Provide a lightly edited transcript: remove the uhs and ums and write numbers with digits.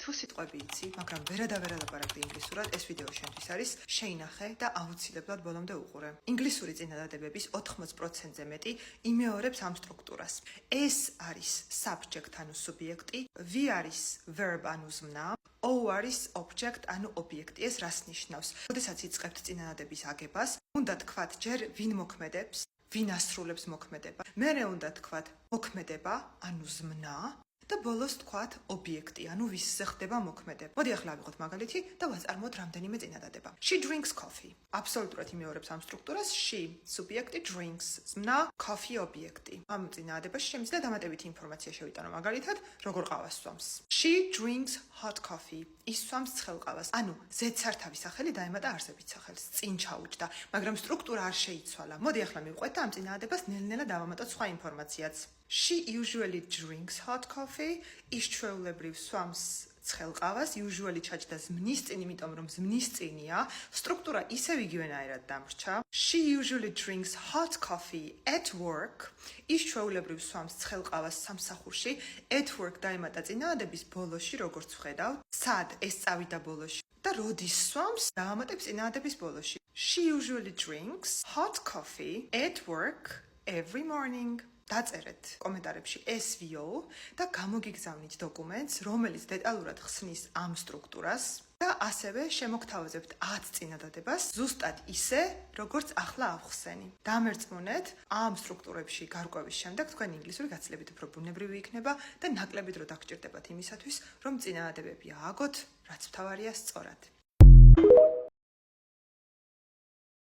თუ სიტყვები იცი, მაგრამ ვერა ლაპარაკდი ინგლისურად, ეს ვიდეო შენთვის არის, შეინახე და აუცილებლად ბოლომდე უყურე. ინგლისური წინადადებების 80%-ზე მეტი იმეორებს ამ სტრუქტურას. ეს არის subject ანუ სუბიექტი, V არის verb ანუ ზმნა, O არის object ანუ ობიექტი. ეს რას ნიშნავს? როდესაც იწყებთ წინადადების აგებას, უნდა თქვათ ჯერ ვინ მოქმედებს, ვინ ასრულებს მოქმედება. მერე უნდა თქვათ მოქმედება ანუ ზმნა. და ბოლოს თქვათ ობიექტი, ანუ ვისზე ხდება მოქმედება. მოდი ახლა ავიღოთ მაგალითი და ვაწარმოოთ რამდენიმე წინადადება. She drinks coffee. აბსოლუტურად იმეორებს ამ სტრუქტურას. She სუბიექტი drinks ზმნა, coffee ობიექტი. ამ წინადადებაში შემიძლია დამატებითი ინფორმაცია შევიტანო მაგალითად, როგორ ყავას სვამს. She drinks hot coffee. ის სვამს ცხელ ყავას. ანუ ზედსართავი სახელი დაემატა არსებით სახელს. წინ ჩაუჯდა, მაგრამ სტრუქტურა არ შეიცვალა. მოდი ახლა მივყვეთ და ამ წინადადებას ნელ-ნელა დავამატოთ სხვა ინფორმაციაც. She usually drinks hot coffee. ის ჩვეულებრივ სვამს ცხელ ყავას, usually ჩაჯდა ზმნის წინ, იმიტომ რომ ზმნის წინია, სტრუქტურა ისევ იგივენაირად დამრჩა. She usually drinks hot coffee at work. ის ჩვეულებრივ სვამს ცხელ ყავას სამსახურში. At work დაემატა წინადადების ბოლოში, როგორც ვხედავთ. სად ეს წავიდა ბოლოში და როდის სვამს, დავამატებ წინადადების ბოლოში. She usually drinks hot coffee at work every morning. დაწერეთ კომენტარებში SVO და გამოგიგზავნით დოკუმენტს, რომელიც დეტალურად ხსნის ამ სტრუქტურას და ასევე შემოგთავაზებთ 10 წინადადებას, ზუსტად ისე, როგორც ახლა ავხსენი. დამერწმუნეთ, ამ სტრუქტურებში გარკვევის შემდეგ თქვენი ინგლისური გაცილებით უფრო ბუნებრივი იქნება და ნაკლები დრო დაგჭირდებათ იმისათვის, რომ წინადადებები ააგოთ, რაც მთავარია სწორად.